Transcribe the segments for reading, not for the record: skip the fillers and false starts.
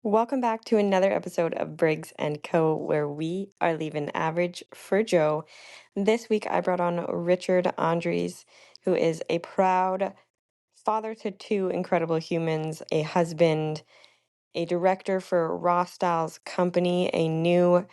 Welcome back to another episode of Briggs and Co., where we are leaving average for Joe. This week I brought on Richard Andries, who is a proud father to two incredible humans, a husband, a director for Rostyle's company, a new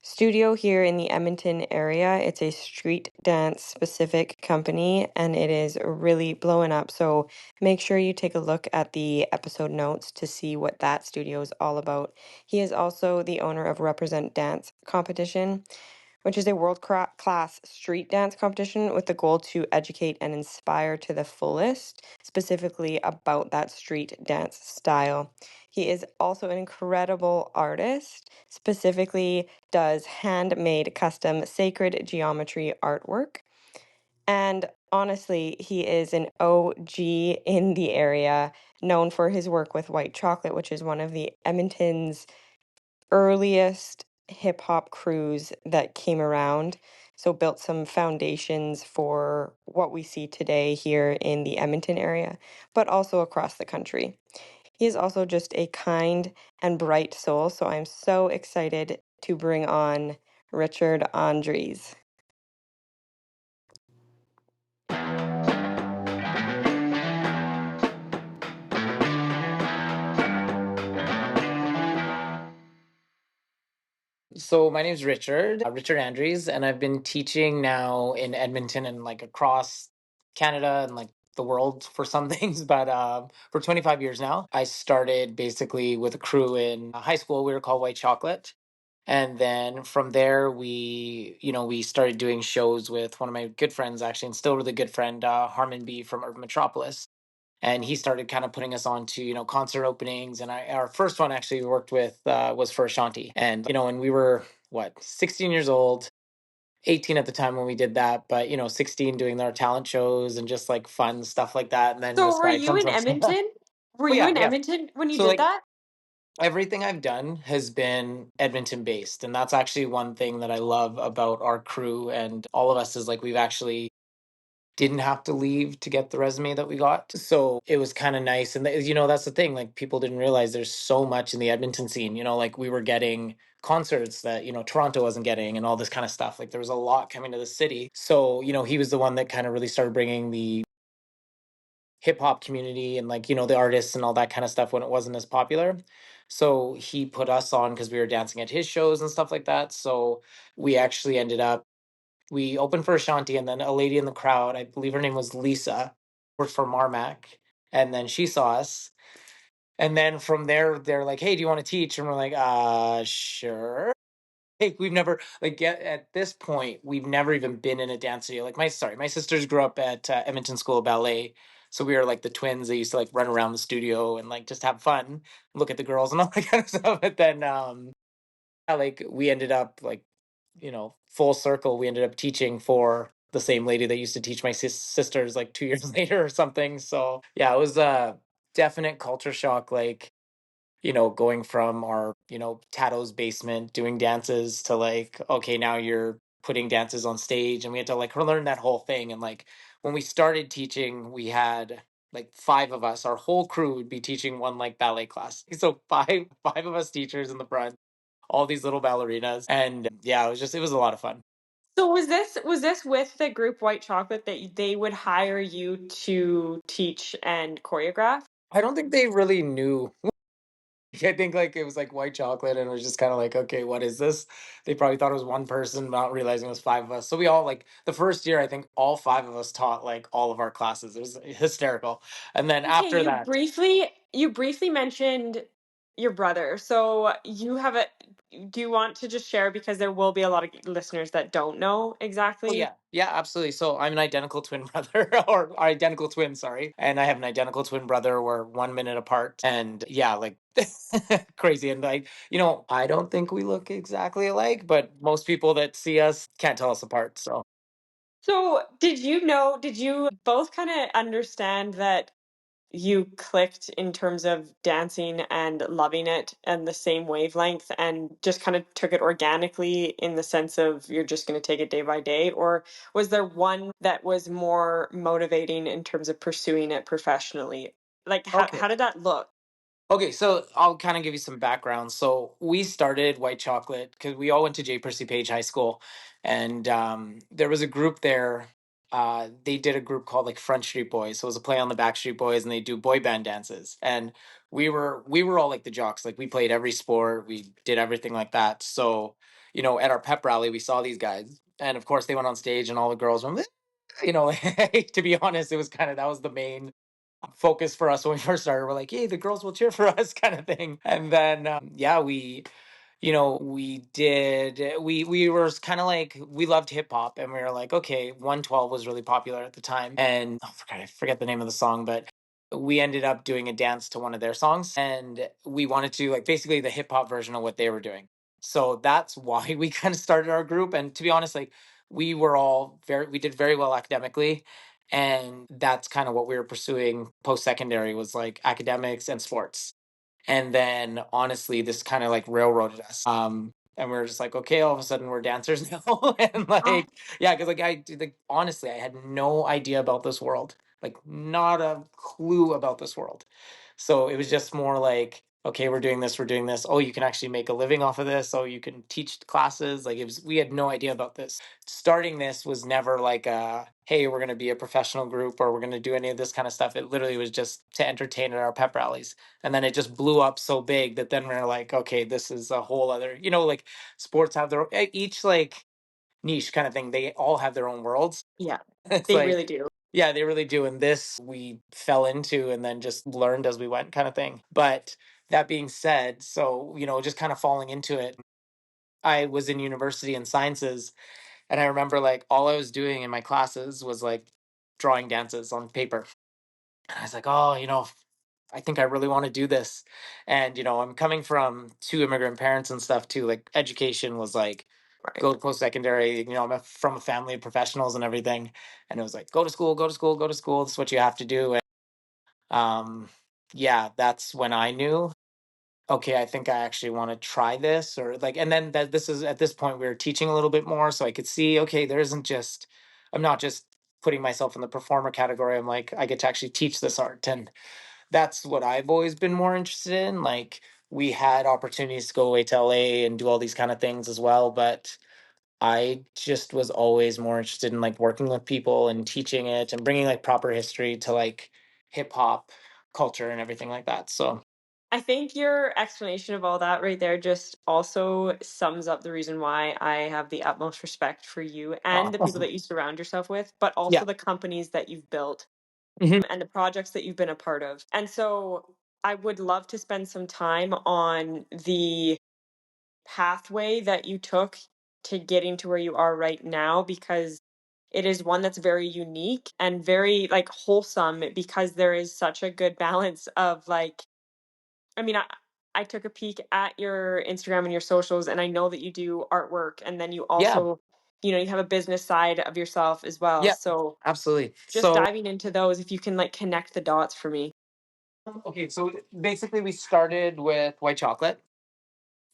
studio here in the Edmonton area. It's a street dance specific company and it is really blowing up. So make sure you take a look at the episode notes to see what that studio is all about. He is also the owner of Represent Dance Competition, which is a world-class street dance competition with the goal to educate and inspire to the fullest, specifically about that street dance style. He is also an incredible artist, specifically does handmade custom sacred geometry artwork. And honestly, he is an OG in the area, known for his work with White Chocolate, which is one of the Edmonton's earliest hip hop crews that came around. So built some foundations for what we see today here in the Edmonton area, but also across the country. He is also just a kind and bright soul, so I'm so excited to bring on Richard Andries. So my name's Richard Andries, and I've been teaching now in Edmonton and like across Canada and like the world for some things, but for 25 years now. I started basically with a crew in high school. We were called White Chocolate. And then from there, we started doing shows with one of my good friends, actually, and still really good friend, Harmon B from Urban Metropolis. And he started kind of putting us on to concert openings, and our first one actually we worked with was for Ashanti. And when we were what, 16 years old, 18 at the time when we did that, but 16 doing our talent shows and just like fun stuff like that. And then So this were guy you comes in up. Oh Edmonton? Were you yeah, in yeah. Edmonton when you So did like that? everything I've done has been Edmonton based, and that's actually one thing that I love about our crew and all of us is like we've actually didn't have to leave to get the resume that we got. So it was kind of nice. And, that's the thing. Like, people didn't realize there's so much in the Edmonton scene. Like we were getting concerts that, Toronto wasn't getting and all this kind of stuff. Like, there was a lot coming to the city. So, he was the one that kind of really started bringing the hip hop community and, like, the artists and all that kind of stuff when it wasn't as popular. So he put us on because we were dancing at his shows and stuff like that. So we actually ended up we opened for Ashanti, and then a lady in the crowd, I believe her name was Lisa, worked for Marmac, and then she saw us. And then from there, they're like, "Hey, do you want to teach?" And we're like, sure." Hey, we've never like at this point, we've never even been in a dance studio. Like my sisters grew up at Edmonton School of Ballet, so we were like the twins. They used to like run around the studio and like just have fun, look at the girls and all that kind of stuff. But then yeah, like we ended up like, full circle. We ended up teaching for the same lady that used to teach my sisters like 2 years later or something. So yeah, it was a definite culture shock. Like, going from our, Tato's basement doing dances to like, okay, now you're putting dances on stage, and we had to like learn that whole thing. And like when we started teaching, we had like five of us. Our whole crew would be teaching one like ballet class. So five of us teachers in the front, all these little ballerinas. And yeah, it was a lot of fun. So was this with the group White Chocolate that they would hire you to teach and choreograph? I don't think they really knew. I think like it was like white chocolate, and it was just kind of like, okay, what is this? They probably thought it was one person, not realizing it was five of us. So we all like the first year, I think all five of us taught like all of our classes. It was hysterical. And then Okay, after you that, briefly mentioned your brother. So you have a do you want to just share because there will be a lot of listeners that don't know oh exactly? yeah, yeah, absolutely. So I'm an identical twin brother, or identical twin, sorry. And I have an identical twin brother. We're 1 minute apart. And yeah, like crazy. And like, I don't think we look exactly alike, but most people that see us can't tell us apart. So So, did you both kind of understand that you clicked in terms of dancing and loving it and the same wavelength and just kind of took it organically in the sense of you're just going to take it day by day? Or was there one that was more motivating in terms of pursuing it professionally? Like, how okay. did that look? Okay, so I'll kind of give you some background. So we started White Chocolate because we all went to J. Percy Page High School, and there was a group there. They did a group called like Front Street Boys. So it was a play on the Backstreet Boys, and they do boy band dances. And we were all like the jocks. Like we played every sport, we did everything like that. So at our pep rally, we saw these guys, and of course they went on stage, and all the girls went. To be honest, it was kind of that was the main focus for us when we first started. We're like, hey, the girls will cheer for us, kind of thing. And then, yeah, we did. We were kind of like we loved hip hop, and we were like, okay, 112 was really popular at the time, and I forget the name of the song, but we ended up doing a dance to one of their songs, and we wanted to like basically the hip hop version of what they were doing. So that's why we kind of started our group. And to be honest, like we did very well academically, and that's kind of what we were pursuing post secondary was like academics and sports. And then honestly, this kind of like railroaded us. And we are just like, okay, all of a sudden we're dancers now. And Oh, like, yeah, because like honestly, I had no idea about this world. Like not a clue about this world. So it was just more like, okay, we're doing this. Oh, you can actually make a living off of this. Oh, you can teach classes. Like it was, we had no idea about this. Starting this was never like hey, we're gonna be a professional group or we're gonna do any of this kind of stuff. It literally was just to entertain at our pep rallies. And then it just blew up so big that then we're like, okay, this is a whole other, like sports have their each like niche kind of thing. They all have their own worlds. yeah, It's they like, really do. yeah, they really do. And this we fell into and then just learned as we went kind of thing. But that being said, so, just kind of falling into it, I was in university in sciences. And I remember like all I was doing in my classes was like drawing dances on paper. And I was like, oh, I think I really want to do this. And, I'm coming from two immigrant parents and stuff too. Like education was like, Right. go to post secondary. I'm from a family of professionals and everything. And it was like, go to school, go to school, go to school. This is what you have to do. And yeah, that's when I knew, okay, I think I actually want to try this or like, and then that this is at this point we were teaching a little bit more. So I could see, okay, there isn't just, I'm not just putting myself in the performer category. I'm like, I get to actually teach this art. And that's what I've always been more interested in. Like we had opportunities to go away to LA and do all these kind of things as well, but I just was always more interested in like working with people and teaching it and bringing like proper history to like hip hop culture and everything like that. So, I think your explanation of all that right there just also sums up the reason why I have the utmost respect for you and the people awesome. that you surround yourself with, but Yeah. also the companies that you've built Mhm. and the projects that you've been a part of. And so I would love to spend some time on the pathway that you took to getting to where you are right now because it is one that's very unique and very like wholesome because there is such a good balance of like I mean, I took a peek at your Instagram and your socials, and I know that you do artwork, and then you Yeah. also, you have a business side of yourself as well. Yeah. So Absolutely. just So, diving into those, if you can like connect the dots for me. okay, so basically we started with white chocolate.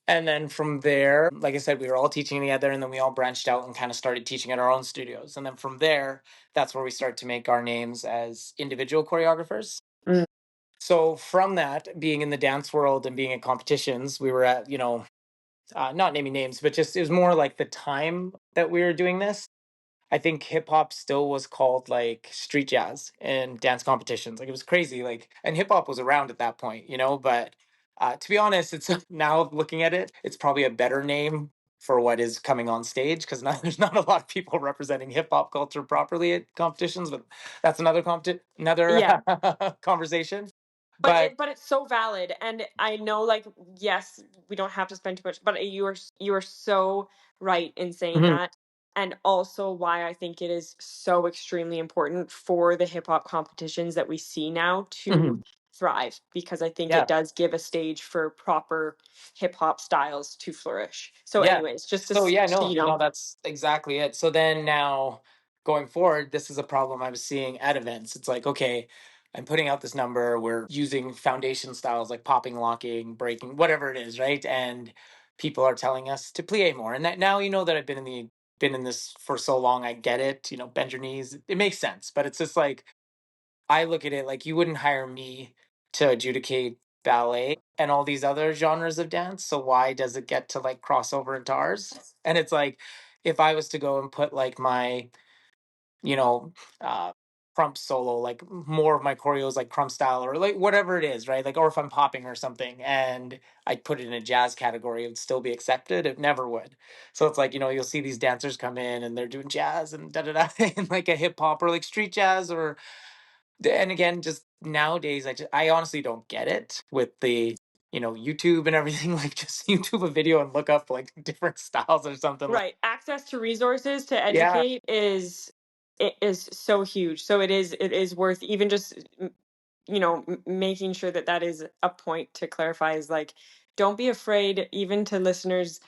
And then from there, like I said, we were all teaching together and then we all branched out and kind of started teaching at our own studios. And then from there, that's where we start to make our names as individual choreographers. Mm. So from that, being in the dance world and being in competitions, we were at, not naming names, but just it was more like the time that we were doing this. I think hip hop still was called like street jazz and dance competitions. Like it was crazy. Like, and hip hop was around at that point, but to be honest, it's now looking at it, it's probably a better name for what is coming on stage because now there's not a lot of people representing hip hop culture properly at competitions, but that's another Yeah. conversation. But But it's so valid, and I know, like, yes, we don't have to spend too much, but you are so right in saying mhm, that, and also why I think it is so extremely important for the hip hop competitions that we see now to mhm, thrive, because I think it yeah. does give a stage for proper hip hop styles to flourish. So, Yeah. anyways, just to So yeah, to, no, no, that's exactly it. So then now going forward, this is a problem I was seeing at events. It's like, okay, I'm putting out this number, we're using foundation styles like popping, locking, breaking, whatever it is, right? And people are telling us to plie more. And that now that I've been in this for so long, I get it, bend your knees. It makes sense. But it's just like I look at it like you wouldn't hire me to adjudicate ballet, and all these other genres of dance. So why does it get to like cross over into ours? And it's like, if I was to go and put like my, you know, uh, crump solo, like more of my choreos like crump style or like whatever it is, right? Like, or if I'm popping or something and I put it in a jazz category, it would still be accepted. It never would. So it's like, you'll see these dancers come in and they're doing jazz and da da da, and like a hip hop or like street jazz or, and again, just nowadays, I honestly don't get it with the, YouTube and everything. Like, just YouTube a video and look up like different styles or something. Like, Right. Access to resources to yeah. educate is so huge. So it is worth even just making sure that that is a point to clarify is like, don't be afraid, even to listeners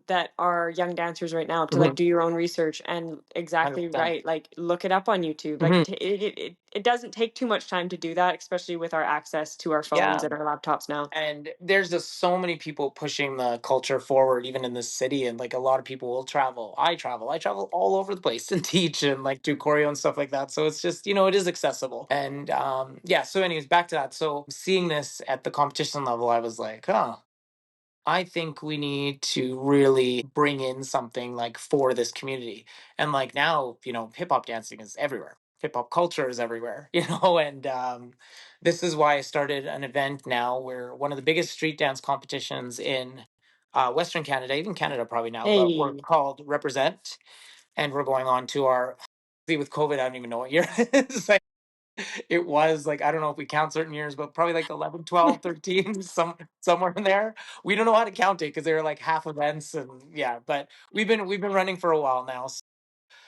that are young dancers right now, to like Mhm. do your own research. And exactly 100%. right, like look it up on YouTube. Like Mhm. it doesn't take too much time to do that, especially with our access to our phones Yeah. and our laptops now. And there's just so many people pushing the culture forward, even in this city. And like a lot of people will travel. I travel all over the place and teach and like do choreo and stuff like that. So it's just, it is accessible. And yeah. So, anyways, back to that. So, seeing this at the competition level, I was like, oh, I think we need to really bring in something like for this community. And like now, hip hop dancing is everywhere. Hip hop culture is everywhere, and this is why I started an event now where one of the biggest street dance competitions in Western Canada, even Canada probably now, but we're Hey, called Represent. And we're going on to our, see, with COVID, I don't even know what year it is. It was like, I don't know if we count certain years, but probably like 11, 12, 13, somewhere in there. We don't know how to count it because they're like half events, and yeah, but we've been running for a while now.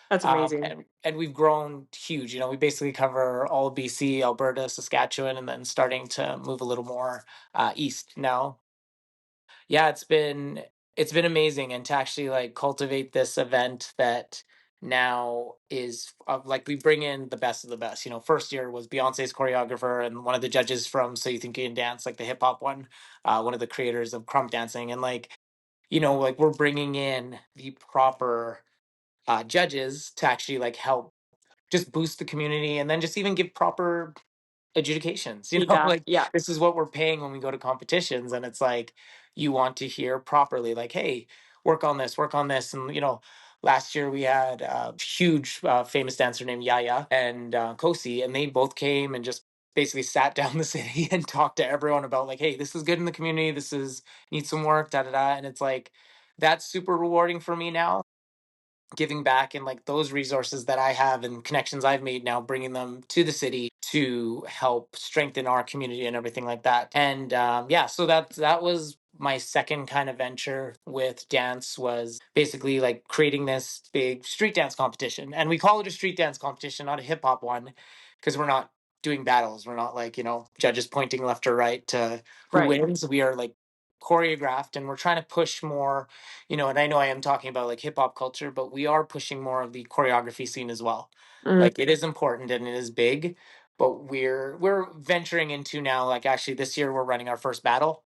that's amazing. And we've grown huge. We basically cover all of BC, Alberta, Saskatchewan, and then starting to move a little more east now. Yeah, it's been amazing, and to actually like cultivate this event that now is like we bring in the best of the best. First year was Beyonce's choreographer and one of the judges from So You Think You Can Dance, like the hip hop one of the creators of crump dancing, and like like we're bringing in the proper judges to actually like help just boost the community and then just even give proper adjudications. Feedback. Like, Yeah. this is what we're paying when we go to competitions, and it's like you want to hear properly, like, hey, work on this. And last year we had a huge famous dancer named Yaya and Kosi, and they both came and just basically sat down the city and talked to everyone about like, hey, this is good in the community, this is needs some work, da da da. And it's like that's super rewarding for me now, giving back and like those resources that I have and connections I've made now, bringing them to the city to help strengthen our community and everything like that. And yeah, so that was my second kind of venture with dance, was basically like creating this big street dance competition. And we call it a street dance competition, not a hip hop one, because we're not doing battles. We're not like, judges pointing left or right to who Right. wins. We are like choreographed, and we're trying to push more, and I know I am talking about like hip hop culture, but we are pushing more of the choreography scene as well. Mm. Like, it is important and it is big, but we're venturing into now, like, actually this year we're running our first battle.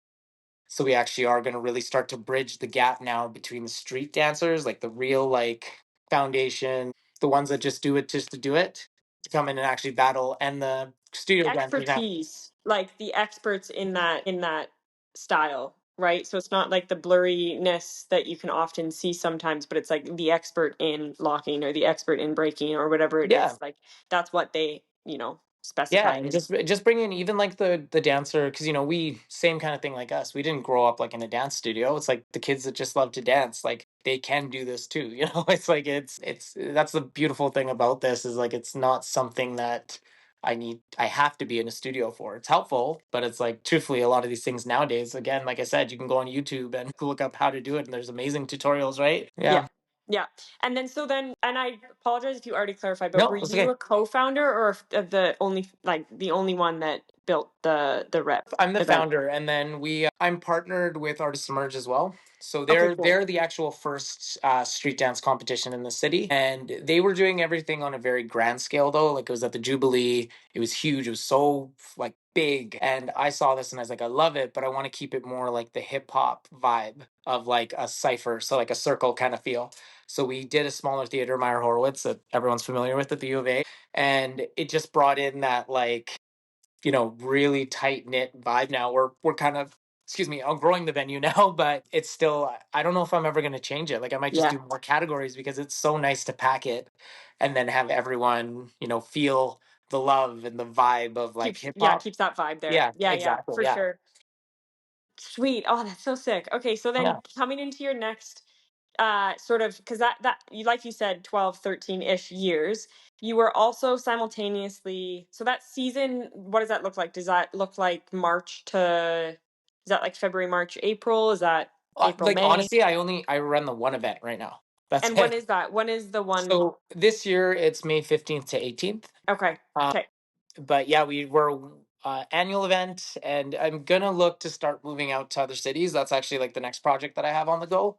So we actually are going to really start to bridge the gap now between the street dancers, like the real like foundation, the ones that just do it just to do it, to come in and actually battle, and the studio dancers now. Expertise, like the experts in that style, right? So it's not like the blurriness that you can often see sometimes, but it's like the expert in locking or the expert in breaking or whatever it Yeah. is. Like that's what they, Yeah, specify and in. just bring in even like the dancer, because we same kind of thing like us. We didn't grow up like in a dance studio. It's like the kids that just love to dance, like they can do this too. It's like it's that's the beautiful thing about this, is like it's not something that I have to be in a studio for. It's helpful, but it's like truthfully a lot of these things nowadays, again, like I said, you can go on YouTube and look up how to do it, and there's amazing tutorials, right? Yeah. Yeah. Yeah. And then and I apologize if you already clarified, but were No, it's you okay. a co-founder or the only one that built the rep I'm the event? founder, and then I'm partnered with Artists Emerge as well. So Okay, they're cool. they're the actual first street dance competition in the city, and they were doing everything on a very grand scale though. Like, it was at the Jubilee, it was huge, it was so like big, and I saw this and I was like, I love it, but I want to keep it more like the hip hop vibe of like a cipher, so like a circle kind of feel. So we did a smaller theater, Meyer Horowitz, that everyone's familiar with at the U of A, and it just brought in that like really tight knit vibe now. We're kind of, excuse me, outgrowing the venue now, but it's still, I don't know if I'm ever going to change it. Like I might just Yeah. do more categories because it's so nice to pack it and then have everyone, feel the love and the vibe of like Keeps hip yeah, hop. keeps that vibe there. Yeah, Yeah, yeah, exactly. for Yeah. sure. Sweet. Oh, that's so sick. Okay, so then Yeah. coming into your next sort of, because that you, like you said, 12, 13-ish years, you were also simultaneously, so that season, what does that look like? Does that look like March to, is that like February, March, April? Is that April, Like May? honestly, I run the one event right now. That's And when it. is that? When is the one? So this year it's May 15th to 18th. Okay. Okay. But yeah, we were annual event, and I'm gonna look to start moving out to other cities. That's actually like the next project that I have on the go,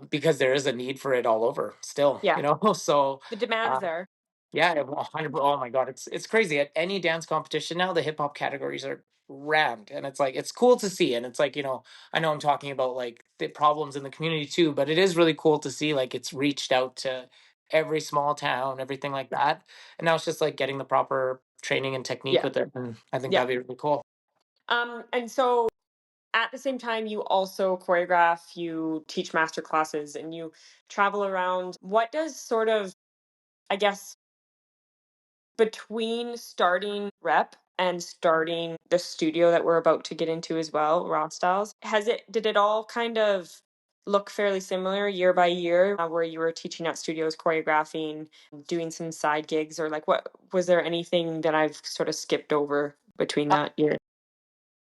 because there is a need for it all over still, Yeah. So The demand's uh, there. yeah, 100. Oh my God, it's crazy. At any dance competition now, the hip hop categories are rammed, and it's like it's cool to see. And it's like I know I'm talking about like the problems in the community too, but it is really cool to see like it's reached out to every small town, everything like that. And now it's just like getting the proper training and technique Yeah. with it, and I think Yeah. that'd be really cool. And so at the same time, you also choreograph, you teach master classes, and you travel around. What does sort of, I guess, between starting rep and starting the studio that we're about to get into as well, Raw Styles, did it all kind of look fairly similar year by year, where you were teaching at studios, choreographing, doing some side gigs, or like what was there anything that I've sort of skipped over between Uh, that year?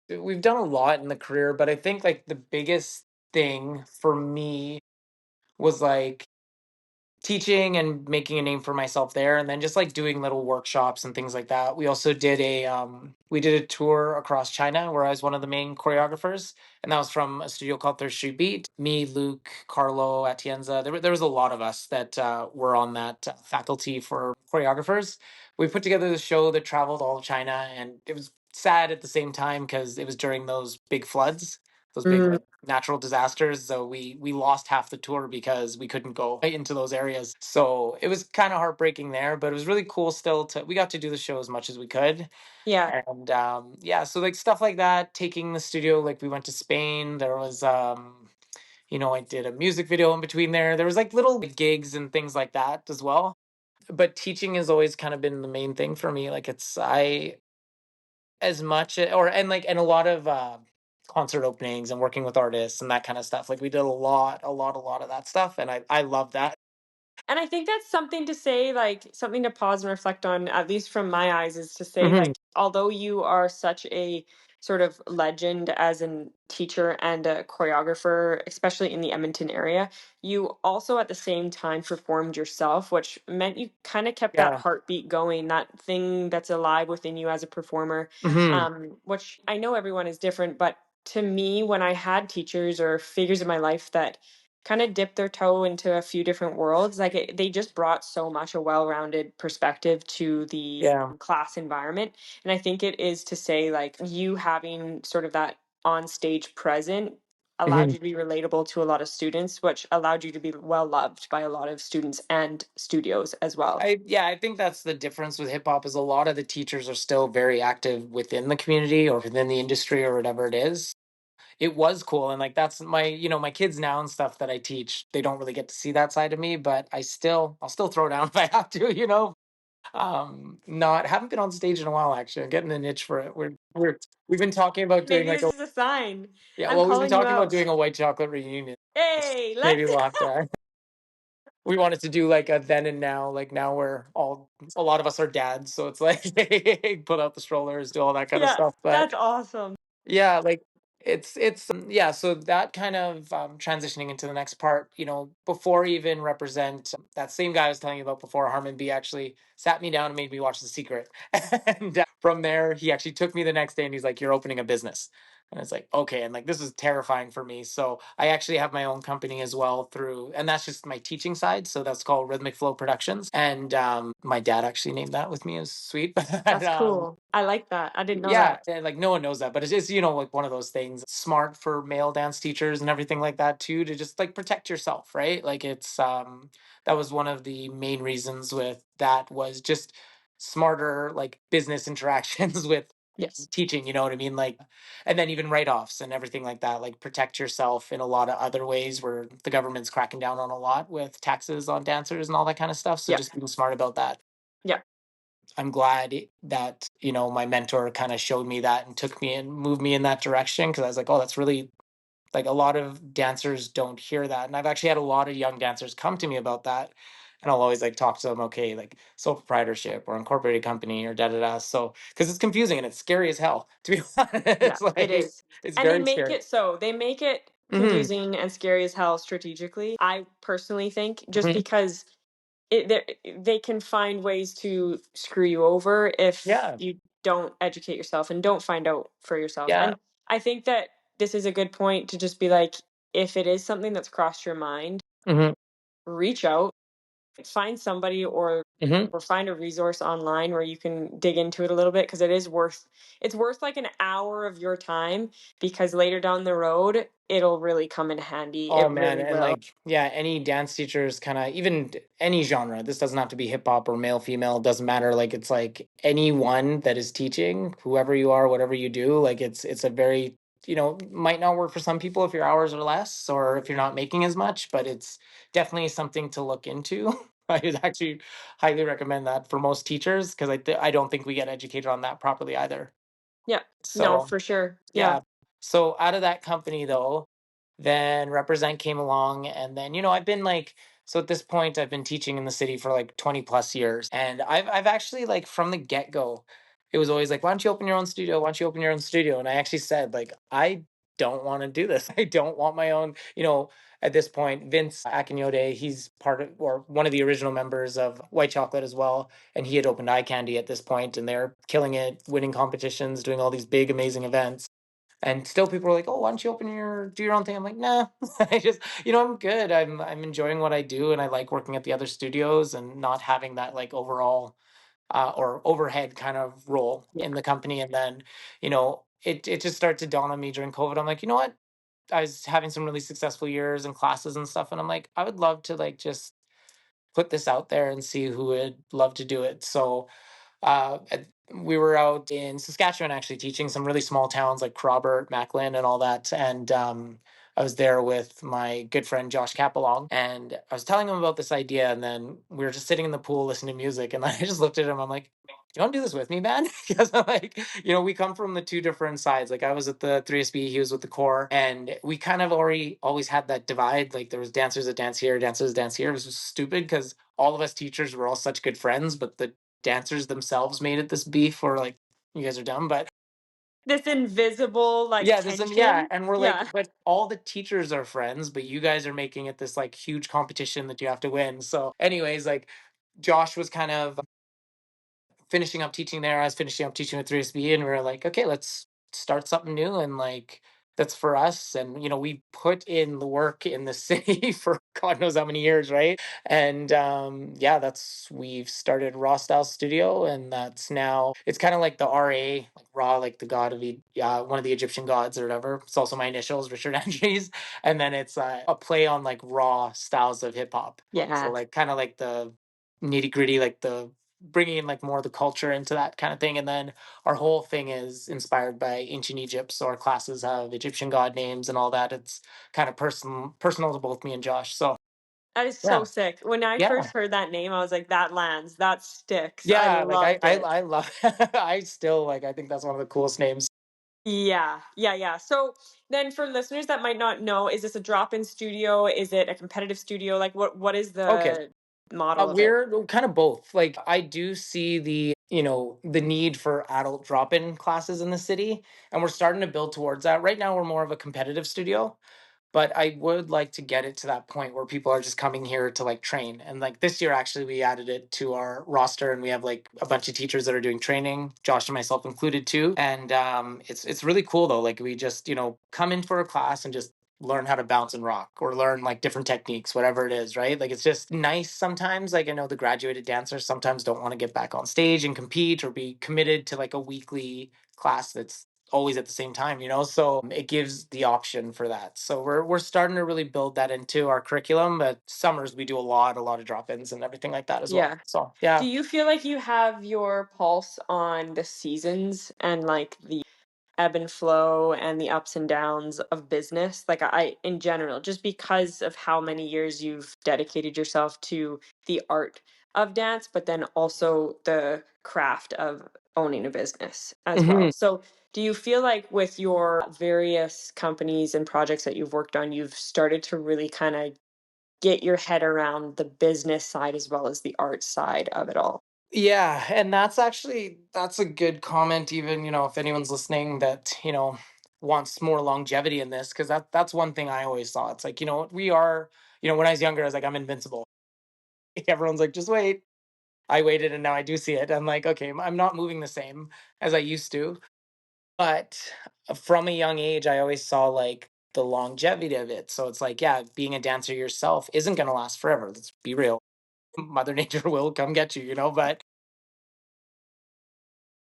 we've done a lot in the career, but I think like the biggest thing for me was like teaching and making a name for myself there, and then just like doing little workshops and things like that. We also did a tour across China where I was one of the main choreographers, and that was from a studio called Third Street Beat. Me, Luke, Carlo, Atienza, there was a lot of us that were on that faculty for choreographers. We put together the show that traveled all of China, and it was sad at the same time because it was during those big floods, those big Mm, like natural disasters. So we lost half the tour because we couldn't go into those areas. So it was kind of heartbreaking there, but it was really cool still to we got to do the show as much as we could. yeah. And yeah, so like stuff like that, taking the studio, like we went to Spain. There was I did a music video in between there. There was like little gigs and things like that as well. But teaching has always kind of been the main thing for me. Like it's I as much or and a lot of concert openings and working with artists and that kind of stuff. Like we did a lot of that stuff, and I love that. And I think that's something to say, like something to pause and reflect on, at least from my eyes, is to say, Hmm. like, although you are such a sort of legend as a teacher and a choreographer, especially in the Edmonton area, you also at the same time performed yourself, which meant you kind of kept that Yeah. heartbeat going, that thing that's alive within you as a performer. Hmm. Which I know everyone is different, but to me, when I had teachers or figures in my life that kind of dipped their toe into a few different worlds. Like they just brought so much a well-rounded perspective to the Yeah. class environment. And I think it is to say like you having sort of that on stage present allowed Hmm. you to be relatable to a lot of students, which allowed you to be well loved by a lot of students and studios as well. I think that's the difference with hip hop is a lot of the teachers are still very active within the community or within the industry or whatever it is. It was cool, and like that's my kids now and stuff that I teach. They don't really get to see that side of me, but I'll still throw down if I have to. Not haven't been on stage in a while actually. I'm getting an itch for it. We've been talking about doing Maybe like this a is a sign. yeah, I'm well, we've been calling you talking about out. doing a white chocolate reunion. Hey, Maybe let's we'll have to. We wanted to do like a then and now. Like now we're all a lot of us are dads, so it's like put out the strollers, do all that kind of yeah, stuff. But that's awesome. yeah, like yeah, so that kind of transitioning into the next part, before even represent that same guy I was telling you about before, Harmon B actually sat me down and made me watch The Secret. And from there, he actually took me the next day and he's like, "You're opening a business." And it's like, okay. And like, this is terrifying for me. So I actually have my own company as well and that's just my teaching side. So that's called Rhythmic Flow Productions. And my dad actually named that with me. It was sweet. But That's cool. I like that. I didn't know yeah, that. and like no one knows that, but it's just like one of those things. Smart for male dance teachers and everything like that too, to just like protect yourself, right? Like it's that was one of the main reasons with that was just smarter like business interactions with Yes. teaching, you know what I mean? Like, and then even write-offs and everything like that, like protect yourself in a lot of other ways where the government's cracking down on a lot with taxes on dancers and all that kind of stuff. So Yeah. just being smart about that. Yeah. I'm glad that, my mentor kind of showed me that and took me and moved me in that direction because I was like, oh, that's really like a lot of dancers don't hear that. And I've actually had a lot of young dancers come to me about that. And I'll always like talk to them, okay, like sole proprietorship or incorporated company or da da da. So, because it's confusing and it's scary as hell, to be Yeah, honest. it Like, is. it's And very scary. they make it Hmm. confusing and scary as hell strategically. I personally think just Hmm. because they can find ways to screw you over if Yeah. you don't educate yourself and don't find out for yourself. Yeah. And I think that this is a good point to just be like, if it is something that's crossed your mind, Hmm. reach out, find somebody Hmm. or find a resource online where you can dig into it a little bit because it's worth like an hour of your time because later down the road it'll really come in handy. Oh It man, really and will. like yeah, any dance teachers kind of even any genre. This doesn't have to be hip hop or male female, it doesn't matter. Like it's like anyone that is teaching, whoever you are, whatever you do, like it's a very, might not work for some people if your hours are less or if you're not making as much, but it's definitely something to look into. I would actually highly recommend that for most teachers because I don't think we get educated on that properly either. Yeah. No, So for sure. Yeah. yeah. So out of that company though, then Represent came along and then, I've been like so at this point I've been teaching in the city for like 20 plus years. And I've actually like from the get-go, it was always like, why don't you open your own studio? Why don't you open your own studio? And I actually said, like, I don't want to do this. I don't want my own, at this point, Vince Akinyode, he's part of or one of the original members of White Chocolate as well. And he had opened Eye Candy at this point and they're killing it, winning competitions, doing all these big, amazing events. And still people are like, "Oh, why don't you do your own thing?" I'm like, "Nah." I just, I'm good. I'm enjoying what I do and I like working at the other studios and not having that like overall or overhead kind of role Yeah. in the company. And then, it just started to dawn on me during COVID. I'm like, "You know what? I was having some really successful years and classes and stuff and I'm like, I would love to like just put this out there and see who would love to do it." So we were out in Saskatchewan actually teaching some really small towns like Robert, Macklin, and all that. And I was there with my good friend Josh Capelong, and I was telling him about this idea. And then we were just sitting in the pool listening to music, and I just looked at him. I'm like, "Do you want to do this with me, man?" Because I'm like, we come from the two different sides. Like I was at the 3SB, he was with the core, and we kind of already always had that divide. Like there was dancers that dance here, dancers that dance here. It was just stupid because all of us teachers were all such good friends, but the dancers themselves made it this beef or like you guys are dumb but This invisible like yeah tension. and we're like Yeah. but all the teachers are friends but you guys are making it this like huge competition that you have to win. So anyways, like Josh was kind of finishing up teaching there. I was finishing up teaching at 3SB, and we were like, okay, let's start something new and like that's for us. And we put in the work in the city for God knows how many years, right? And yeah, that's we've started Raw Style Studio, and that's now it's kind of like the RA, like Ra, like the god of one of the Egyptian gods or whatever. It's also my initials, Richard Andries, and then it's a play on like raw styles of hip hop. So Yeah. like kind of like the nitty gritty, like the bringing in like more of the culture into that kind of thing. And then our whole thing is inspired by ancient Egypt. So our classes have Egyptian god names and all that. It's kind of personal to both me and Josh. So That is so yeah, sick. When I yeah, first heard that name, I was like, that lands, that sticks. I yeah. Like loved it. I love. I still like. I think that's one of the coolest names. Yeah, yeah, yeah. So then for listeners that might not know, is this a drop-in studio? Is it a competitive studio? Like what is Okay. the model of it? We're kind of both. Like I do see the need for adult drop-in classes in the city, and we're starting to build towards that. Right now, we're more of a competitive studio. But I would like to get it to that point where people are just coming here to like train. And like this year, actually, we added it to our roster, and we have like a bunch of teachers that are doing training, Josh and myself included too. And it's really cool though. Like we just come in for a class and just learn how to bounce and rock or learn like different techniques, whatever it is, right? Like it's just nice sometimes. Like I know the graduated dancers sometimes don't want to get back on stage and compete or be committed to like a weekly class that's always at the same time, so it gives the option for that. So we're starting to really build that into our curriculum, but summers we do a lot of drop-ins and everything like that as well. Yeah. So Do yeah. you feel like you have your pulse on the seasons and like the ebb and flow and the ups and downs of business? Like in general, just because of how many years you've dedicated yourself to the art of dance, but then also the craft of owning a business as well. Mhm. So, do you feel like with your various companies and projects that you've worked on, you've started to really kind of get your head around the business side as well as the art side of it all? Yeah, and that's a good comment, even, if anyone's listening that, wants more longevity in this, because that's one thing I always saw. It's like, we are, when I was younger, I was like, I'm invincible. Everyone's like, just wait. I waited and now I do see it. I'm like, okay, I'm not moving the same as I used to. But from a young age, I always saw like the longevity of it. So it's like, yeah, being a dancer yourself isn't going to last forever. Let's be real. Mother Nature will come get you, but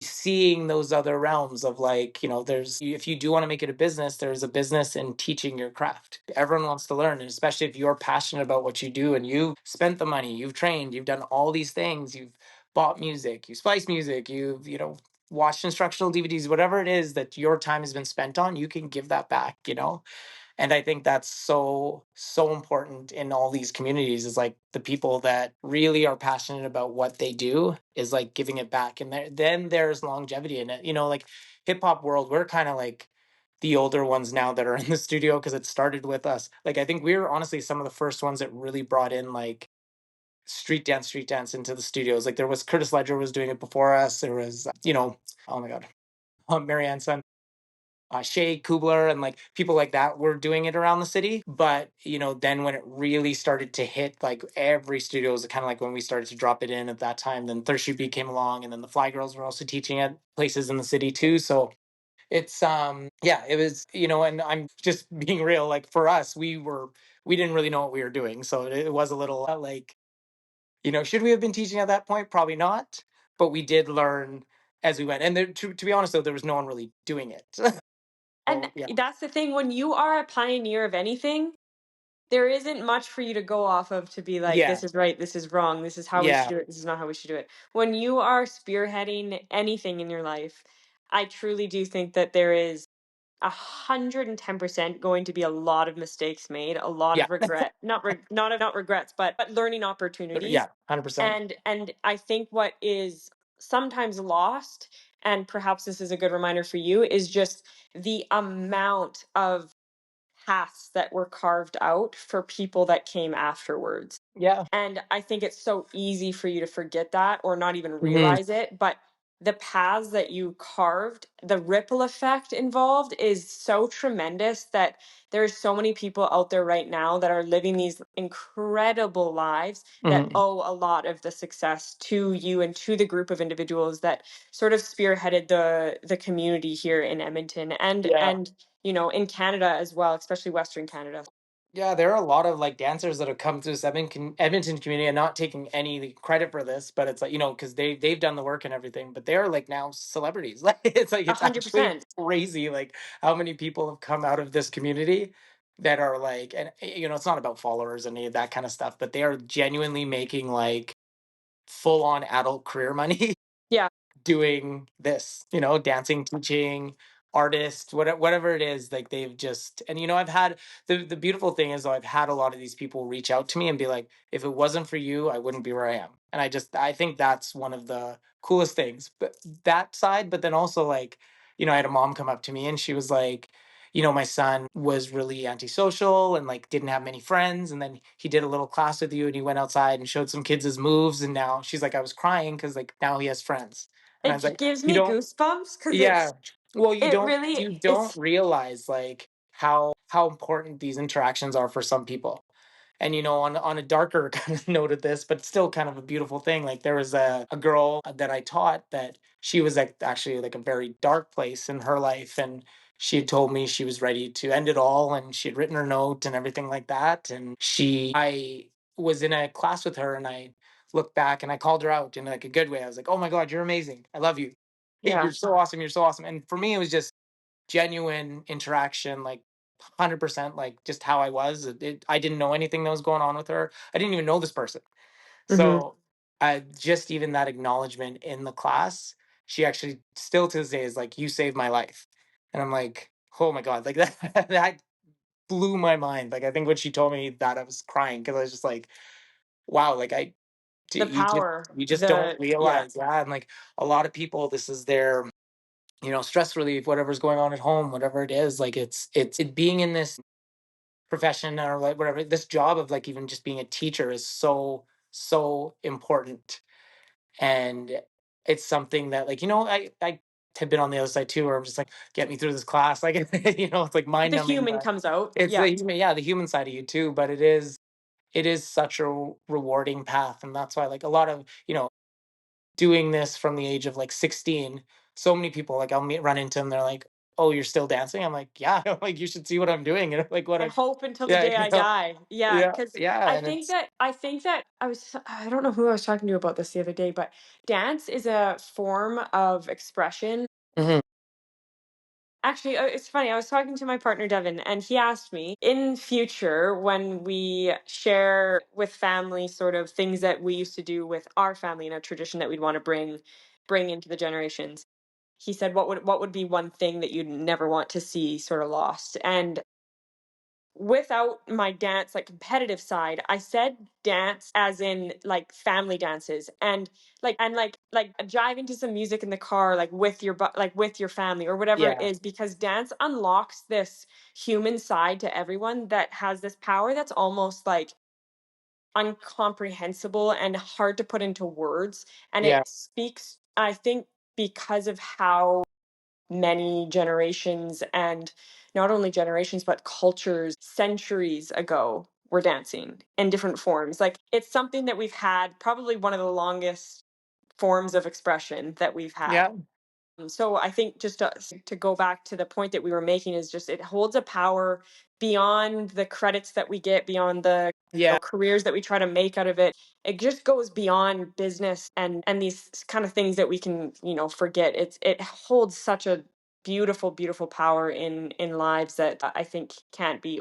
seeing those other realms of like, if you do want to make it a business, there's a business in teaching your craft. Everyone wants to learn, and especially if you're passionate about what you do and you've spent the money, you've trained, you've done all these things, you've bought music, you splice music, you've, watched instructional DVDs, whatever it is that your time has been spent on, you can give that back, and I think that's so important in all these communities, is like the people that really are passionate about what they do is like giving it back. And then there's longevity in it. Like hip hop world, we're kind of like the older ones now that are in the studio, because it started with us. Like I think we were honestly some of the first ones that really brought in like street dance into the studios. Like there was Curtis Ledger was doing it before us. There was, oh my God, Marianne Shay Kubler and like people like that were doing it around the city. But then when it really started to hit, like every studio was kind of like when we started to drop it in at that time. Then Thirsty Beat came along, and then the Fly Girls were also teaching at places in the city too. So it's yeah, it was, and I'm just being real. Like for us, we didn't really know what we were doing, so it was a little like, should we have been teaching at that point? Probably not. But we did learn as we went. And to be honest, though, there was no one really doing it. And So yeah. that's the thing, when you are a pioneer of anything, there isn't much for you to go off of to be like, Yeah. this is right, this is wrong, this is how we should Yeah. do it, this is not how we should do it. When you are spearheading anything in your life, I truly do think that there is 110% going to be a lot of mistakes made, a lot Yeah. of regret, not regrets, but learning Yeah. opportunities. 100%. And I think what is sometimes lost, and perhaps this is a good reminder for you, is just the amount of paths that were carved out for people that came afterwards. Yeah. And I think it's so easy for you to forget that or not even Mhm. realize it. But the paths that you carved, the ripple effect involved is so tremendous that there's so many people out there right now that are living these incredible lives that Mhm. owe a lot of the success to you and to the group of individuals that sort of spearheaded the community here in Edmonton Yeah. and in Canada as well, especially Western Canada. Yeah, there are a lot of like dancers that have come to this Edmonton community, and not taking any credit for this, but it's like, because they've done the work and everything, but they're like now celebrities. Like A it's hundred actually percent. crazy, like how many people have come out of this community that are like, and it's not about followers and any of that kind of stuff, but they are genuinely making like full on adult career money Yeah. doing this, dancing, teaching, artist, whatever it is. Like they've just, and I've had the beautiful thing is, though, I've had a lot of these people reach out to me and be like, if it wasn't for you, I wouldn't be where I am. And I think that's one of the coolest things. But that side, but then also like, I had a mom come up to me and she was like, my son was really antisocial and like didn't have many friends. And then he did a little class with you and he went outside and showed some kids his moves. And now she's like, I was crying because like now he has friends. And I was It like, gives you me don't, goosebumps because yeah. Well, it really you don't it's realize like how important these interactions are for some people. And on a darker kind of note of this, but still kind of a beautiful thing. Like there was a girl that I taught that she was like actually like a very dark place in her life, and she had told me she was ready to end it all, and she had written her note and everything like that. And I was in a class with her, and I looked back and I called her out in like a good way. I was like, "Oh my God, you're amazing. I love you. yeah. You're so awesome. You're so awesome." And for me, it was just genuine interaction, like 100%, like just how I was. I didn't know anything that was going on with her. I didn't even know this person. Hmm. So just even that acknowledgement in the class, she actually still to this day is like, "You saved my life," and I'm like, "Oh my god!" Like that that blew my mind. Like I think when she told me that, I was crying because I was just like, "Wow!" Like The you just power, you just don't the yeah, realize, yeah. And like a lot of people, this is their stress relief, whatever's going on at home, whatever it is. Like it being in this profession or like whatever, this job of like even just being a teacher is so important. And it's something that like I have been on the other side too, where I'm just like, get me through this class, like it's like mind the numbing, human but comes out. it's Yeah. the yeah, the human side of you too. But it is such a rewarding path, and that's why like a lot of doing this from the age of like 16, so many people like run into them, they're like, "Oh, you're still dancing?" I'm like, "Yeah." I'm like, "You should see what I'm doing," and like what I I'm hope until the yeah, day I die. Yeah, yeah, because yeah, I and think it's that I don't know who I was talking to about this the other day, but dance is a form of expression. Mhm. Actually, it's funny. I was talking to my partner Devin, and he asked me in future when we share with family sort of things that we used to do with our family and a tradition that we'd want to bring into the generations. He said, "What would be one thing that you'd never want to see sort of lost?" And without my dance like competitive side, I said dance as in like family dances and like jiving to some music in the car like with like with your family or whatever it Yeah, is, because dance unlocks this human side to everyone that has this power that's almost like incomprehensible and hard to put into words, and yeah, it speaks, I think, because of how many generations, and not only generations but cultures centuries ago, were dancing in different forms. Like it's something that we've had, probably one of the longest forms of expression that we've had. yeah, So I think just to go back to the point that we were making is just it holds a power beyond the credits that we get, beyond the yeah. careers that we try to make out of it. It just goes beyond business and these kind of things that we can forget. It holds such a beautiful power in lives that I think can't be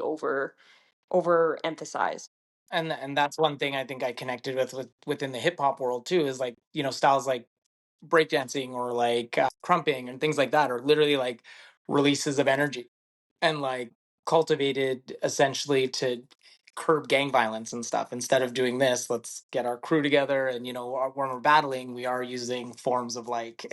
overemphasized. And that's one thing I think I connected with within the hip hop world too, is like styles like breakdancing or like crumping and things like that are literally like releases of energy and like cultivated essentially to curb gang violence and stuff. Instead of doing this, let's get our crew together, and when we're battling, we are using forms of like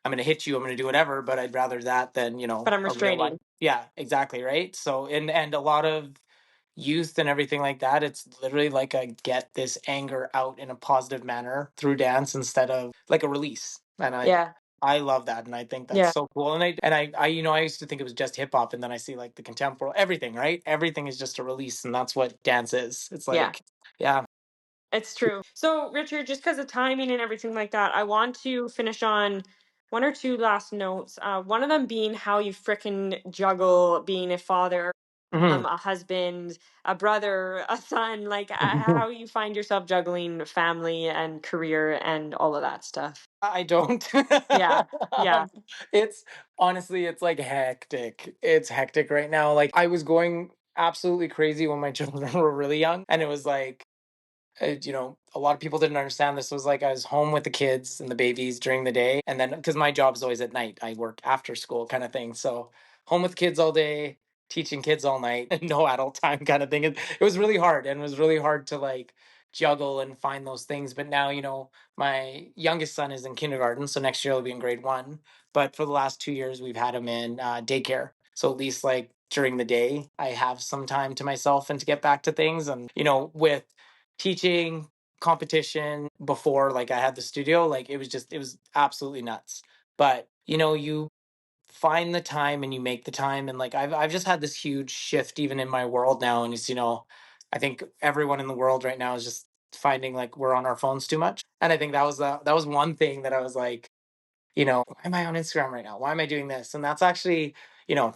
I'm going to hit you, I'm going to do whatever, but I'd rather that than But I'm a real life. restraining. Yeah, exactly, right. So and a lot of youth and everything like that, it's literally like a get this anger out in a positive manner through dance instead of like a release. And Yeah, I love that, and I think that's yeah, so cool. And I I used to think it was just hip hop, and then I see like the contemporary everything, right? Everything is just a release, and that's what dance is. It's yeah. like, yeah. It's true. So, Richard, just because of timing and everything like that, I want to finish on one or two last notes. One of them being how you frickin' juggle being a father, Mhm. a husband, a brother, a son, like how you find yourself juggling family and career and all of that stuff. I don't. Yeah, yeah. um, it's honestly, it's like hectic. It's hectic right now. Like I was going absolutely crazy when my children were really young, and it was like a lot of people didn't understand this. Was like I was home with the kids and the babies during the day, and then because my job's always at night, I work after school kind of thing. So home with kids all day, teaching kids all night, and no adult time kind of thing. It was really hard, and it was really hard to like juggle and find those things. But now, my youngest son is in kindergarten, so next year he'll be in grade 1. But for the last 2 years, we've had him in daycare. So at least like during the day, I have some time to myself and to get back to things. And with teaching competition before like I had the studio, like it was absolutely nuts. But you find the time and you make the time, and like I've just had this huge shift even in my world now, and it's I think everyone in the world right now is just finding like we're on our phones too much. And I think that was one thing that I was like, why am I on Instagram right now? Why am I doing this? And that's actually, you know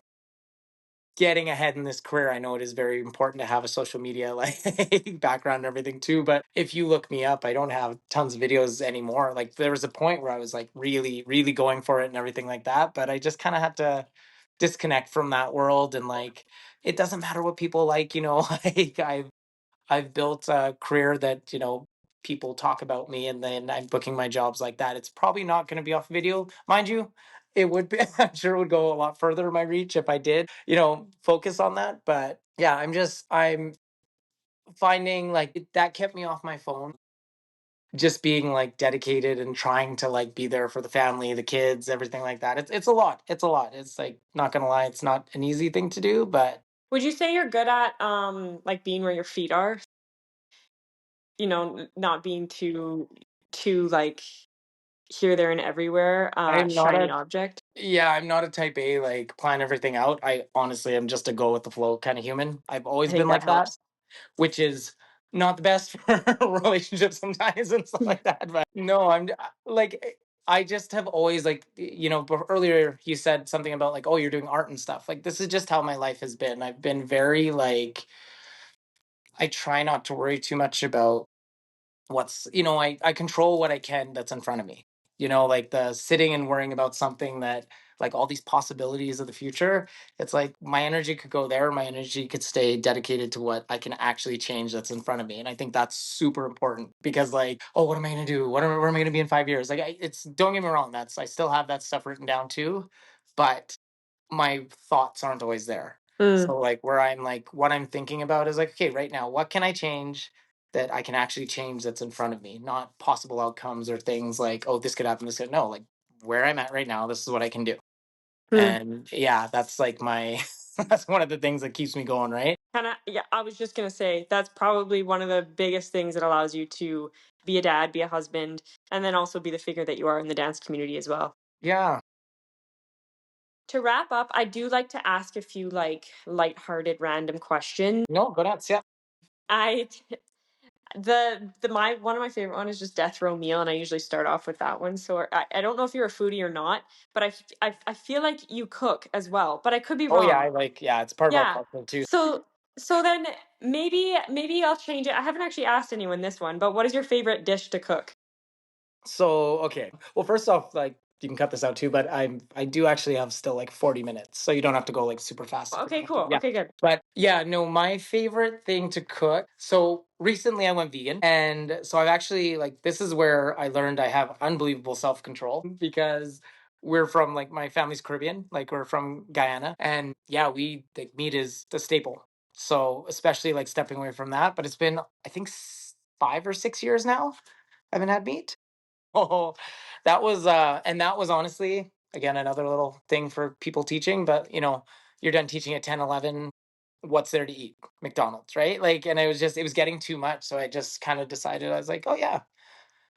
getting ahead in this career, I know it is very important to have a social media like background and everything too. But if you look me up, I don't have tons of videos anymore. Like there was a point where I was like really, really going for it and everything like that. But I just kind of had to disconnect from that world, and like it doesn't matter what people like, like I've built a career that, people talk about me, and then I'm booking my jobs like that. It's probably not going to be off video, mind you. It would be, I'm sure it would go a lot further in my reach if I did, focus on that. But yeah, I'm finding like that kept me off my phone. Just being like dedicated and trying to like be there for the family, the kids, everything like that. It's a lot. It's a lot. It's like, not gonna lie, it's not an easy thing to do, but Would you say you're good at like being where your feet are? Not being too like here, there, and everywhere, I'm not shiny a object. yeah, I'm not a type A, like plan everything out. I honestly am just a go with the flow kind of human. I've I always think been that like that, helps. which is not the best for relationships sometimes and stuff like that. But no, like, I just have always like, earlier you said something about like, oh, you're doing art and stuff. Like, this is just how my life has been. I've been very like, I try not to worry too much about I control what I can that's in front of me. Like the sitting and worrying about something that, like, all these possibilities of the future, it's like my energy could go there, my energy could stay dedicated to what I can actually change that's in front of me. And I think that's super important because, like, oh, what am I going to do? Where am I going to be in 5 years? Like, it's, don't get me wrong, I still have that stuff written down too, but my thoughts aren't always there. Mm, So like where I'm like what I'm thinking about is like, okay, right now, what can I change that I can actually change that's in front of me? Not possible outcomes or things like, oh, this could happen, this could no, like where I'm at right now, this is what I can do. mm. And yeah, that's like my that's one of the things that keeps me going, right? Kind of, yeah. I was just gonna say that's probably one of the biggest things that allows you to be a dad, be a husband, and then also be the figure that you are in the dance community as well. Yeah. To wrap up, I do like to ask a few like lighthearted random questions. No, go nuts. Yeah. I the my one of my favorite one is just death row meal, and I usually start off with that one. So I don't know if you're a foodie or not, but I feel like you cook as well, but I could be Oh yeah, wrong. yeah, it's part of our Yeah. culture too. So then maybe I'll change it. I haven't actually asked anyone this one, but what is your favorite dish to cook? So, okay. Well, first off, like you can cut this out too, but I do actually have still like 40 minutes. So you don't have to go like super fast if you don't Okay, have to. cool. Yeah. Okay, good. But yeah, no, my favorite thing to cook. So recently I went vegan. And so I've actually like this is where I learned I have unbelievable self-control because we're from like my family's Caribbean, like we're from Guyana. And yeah, we like meat is the staple. So especially like stepping away from that. But it's been, I think, 5 or 6 years now. I haven't had meat. Oh, and that was honestly, again, another little thing for people teaching, but you're done teaching at 10, 11. What's there to eat? McDonald's, right? Like, and it was getting too much. So I just kind of decided, I was like, oh yeah,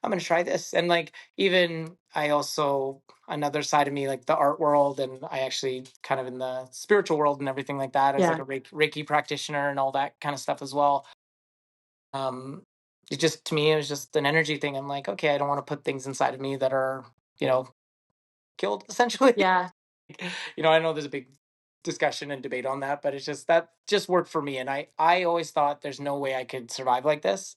I'm going to try this. And like, even I also, another side of me, like the art world, and I actually kind of in the spiritual world and everything like that, as like Yeah. a Reiki practitioner and all that kind of stuff as well. Um, it just, to me, it was just an energy thing. I'm like, okay, I don't want to put things inside of me that are, you know, killed essentially. Yeah. I know there's a big discussion and debate on that, but it's just that just worked for me. And I always thought there's no way I could survive like this.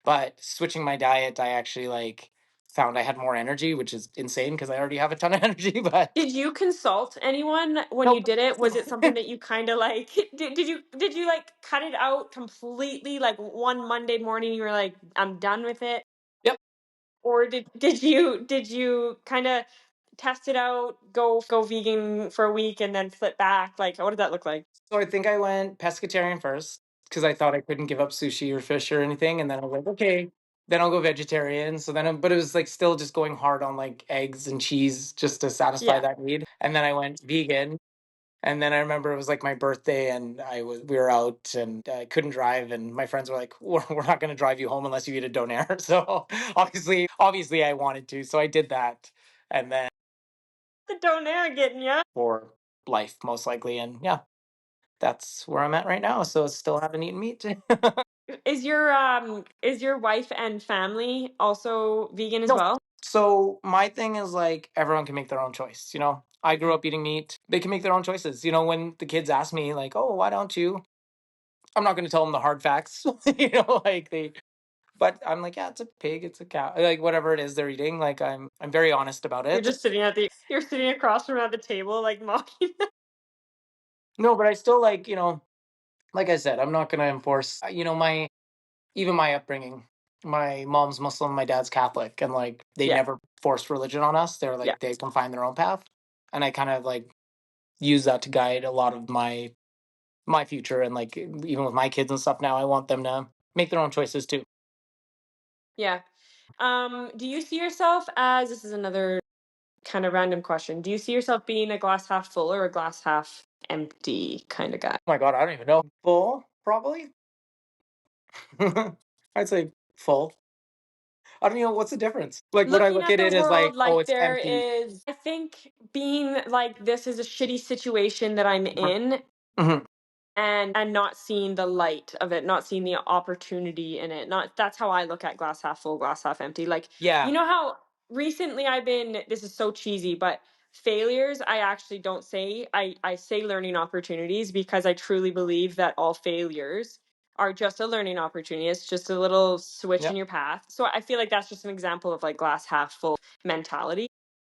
But switching my diet, I actually like found I had more energy, which is insane because I already have a ton of energy. But Did you consult anyone when you nope. did it? Was it something that you kind of like did you like cut it out completely like one Monday morning you were like I'm done with it? Yep. Or did you kind of test it out, go vegan for a week and then flip back? Like what did that look like? So I think I went pescatarian first because I thought I couldn't give up sushi or fish or anything, and then I was like, okay, then I'll go vegetarian. So then, but it was like still just going hard on like eggs and cheese just to satisfy Yeah. that need. And then I went vegan, and then I remember it was like my birthday, and we were out, and I couldn't drive, and my friends were like, we're not going to drive you home unless you eat a donair. So obviously, I wanted to, so I did that, and then The donair getting ya. for life most likely, and yeah, that's where I'm at right now. So still haven't eaten meat. Is your wife and family also vegan as No. well? So my thing is like everyone can make their own choice. I grew up eating meat. They can make their own choices. When the kids ask me like, "Oh, why don't you?" I'm not going to tell them the hard facts. Like they. But I'm like, yeah, it's a pig, it's a cow, like whatever it is they're eating. Like I'm very honest about You're it. just sitting at the you're sitting across from them at the table like mocking them. No, but I still like, like I said, I'm not going to enforce, my even my upbringing. My mom's Muslim, my dad's Catholic, and like they Yeah. never forced religion on us. They're Yeah. like they can find their own path, and I kind of like use that to guide a lot of my future, and like even with my kids and stuff now, I want them to make their own choices too. Yeah. Do you see yourself as, this is another kind of random question. Do you see yourself being a glass half full or a glass half empty kind of guy? Oh my god, I don't even know. Full, probably. I'd say full. I don't even know what's the difference. Like, would I Looking look at at the it as like, world oh, like it's there empty? is, I think being like, this is a shitty situation that I'm in, Mhm. and not seeing the light of it, not seeing the opportunity in it. Not, that's how I look at glass half full, glass half empty. Like, you Yeah, know how recently I've been, this is so cheesy, but failures, I actually don't say, I say learning opportunities, because I truly believe that all failures are just a learning opportunity. It's just a little switch yeah. in your path. So I feel like that's just an example of like glass half full mentality.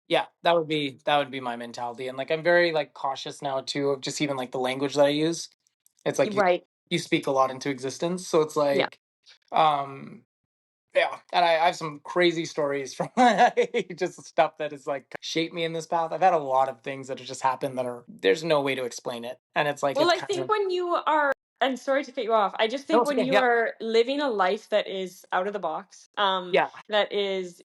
Yeah, that would be my mentality, and like I'm very like cautious now too of just even like the language that I use. It's like Right. you speak a lot into existence, so it's Yeah. like, um, yeah, and I have some crazy stories from just stuff that has like shaped me in this path. I've had a lot of things that have just happened that are there's no way to explain it, and it's like Well, it's I kind think of when you are, and sorry to cut you off, I just no, think it's when okay. you Yeah, are living a life that is out of the box, yeah, that is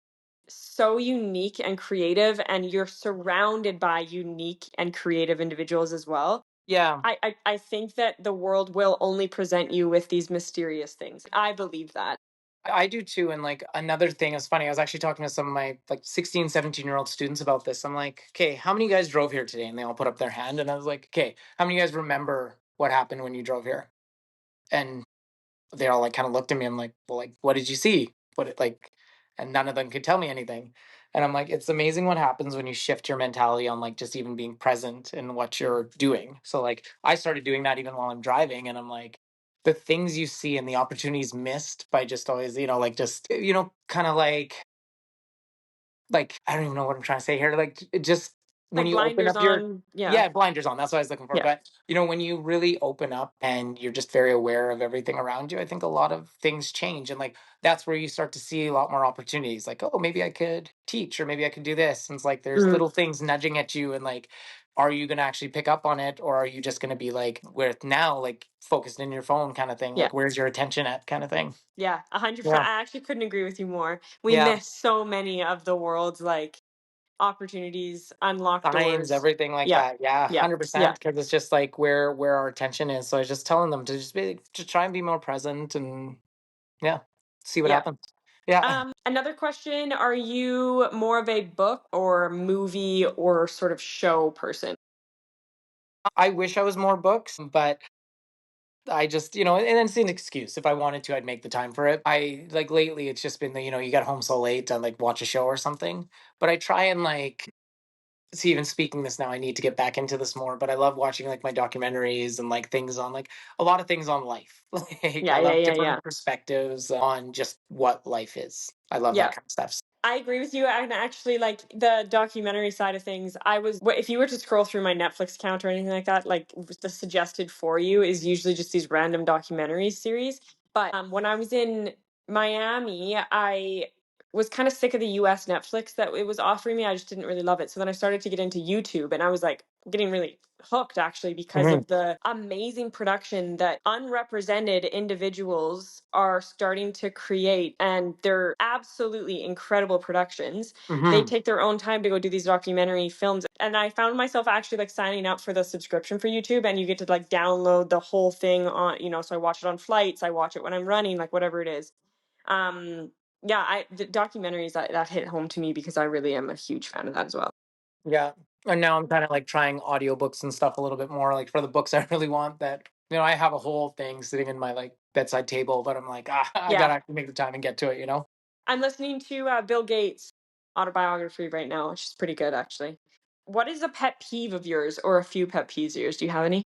so unique and creative, and you're surrounded by unique and creative individuals as well. yeah. I think that the world will only present you with these mysterious things. I believe that. I do too. And like another thing is funny. I was actually talking to some of my like 16, 17-year-old students about this. I'm like, okay, how many of you guys drove here today? And they all put up their hand. And I was like, okay, how many of you guys remember what happened when you drove here? And they all like kind of looked at me. I'm like, well, like, what did you see? What it like, and none of them could tell me anything. And I'm like, it's amazing what happens when you shift your mentality on like just even being present in what you're doing. So like I started doing that even while I'm driving, and I'm like, the things you see and the opportunities missed by just always, like just kind of like, I don't even know what I'm trying to say here. Like, it just when Like you open blinders up your on. Yeah. yeah, blinders on. That's what I was looking for. Yeah. But when you really open up and you're just very aware of everything around you, I think a lot of things change. And like that's where you start to see a lot more opportunities. Like, oh, maybe I could teach, or maybe I could do this. And it's like there's Mm, little things nudging at you, and like, are you gonna actually pick up on it, or are you just gonna be like with now, like focused in your phone kind of thing? yeah. Like, where's your attention at kind of thing? Yeah. 100%. Yeah. I actually couldn't agree with you more. We Yeah. miss so many of the world's like opportunities, unlocked Signs, doors. everything like Yeah. that. Yeah, Yeah. 100%. Yeah. Because it's just like where our attention is. So I was just telling them to just be to try and be more present, and yeah, see what Yeah. happens. Yeah. Another question, are you more of a book or movie or sort of show person? I wish I was more books, but I just, and it's an excuse. If I wanted to, I'd make the time for it. I like lately it's just been the, you get home so late and like watch a show or something. But I try and like see, even speaking this now, I need to get back into this more, but I love watching like my documentaries and like things on like a lot of things on life. Like Yeah, I yeah, love yeah, yeah. different perspectives on just what life is. I love that Yeah. kind of stuff. I agree with you. And actually, like the documentary side of things, if you were to scroll through my Netflix account or anything like that, like the suggested for you is usually just these random documentary series. But when I was in Miami, I was kind of sick of the US Netflix that it was offering me. I just didn't really love it. So then I started to get into YouTube, and I was like getting really hooked actually because Hmm. of the amazing production that unrepresented individuals are starting to create, and they're absolutely incredible productions. They Hmm. take their own time to go do these documentary films, and I found myself actually like signing up for the subscription for YouTube, and you get to like download the whole thing on, so I watch it on flights, I watch it when I'm running, like whatever it is. um yeah, the documentaries, that hit home to me because I really am a huge fan of that as well. Yeah. And now I'm kind of like trying audiobooks and stuff a little bit more, like for the books I really want that, I have a whole thing sitting in my like bedside table, but I'm like, I Yeah, gotta actually make the time and get to it. I'm listening to Bill Gates autobiography right now, which is pretty good actually. What is a pet peeve of yours, or a few pet peeves of yours? Do you have any?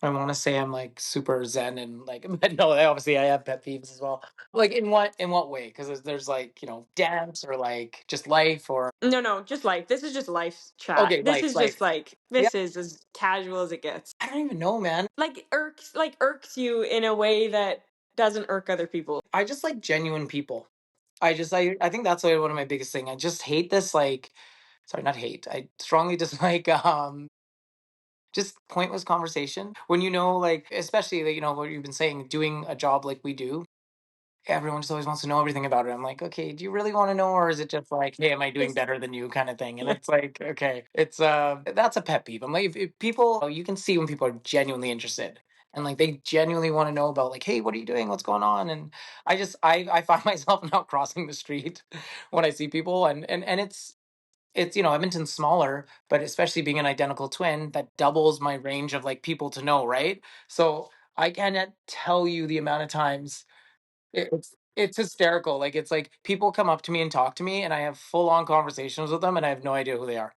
I want to say I'm like super zen and like, but no, obviously I have pet peeves as well. Like in what way? Because there's like dance or like just life or No, no, just life. This is just life chat. okay, This life, is just life. like Yeah, this is as casual as it gets. I don't even know, man. Like irks you in a way that doesn't irk other people. I just like genuine people. I think that's like one of my biggest thing. I just hate this like, sorry, not hate. I strongly dislike just pointless conversation when like especially like, what you've been saying, doing a job like we do. Everyone just always wants to know everything about it. I'm like, okay, do you really want to know, or is it just like, hey, am I doing This better than you, kind of thing? And it's like, okay, it's that's a pet peeve. I'm like, if people, you can see when people are genuinely interested and like they genuinely want to know about like, hey, what are you doing? What's going on? And I find myself now crossing the street when I see people, and it's Edmonton's smaller, but especially being an identical twin, that doubles my range of like people to know, right? So I cannot tell you the amount of times it's hysterical. Like it's like people come up to me and talk to me, and I have full on conversations with them, and I have no idea who they are,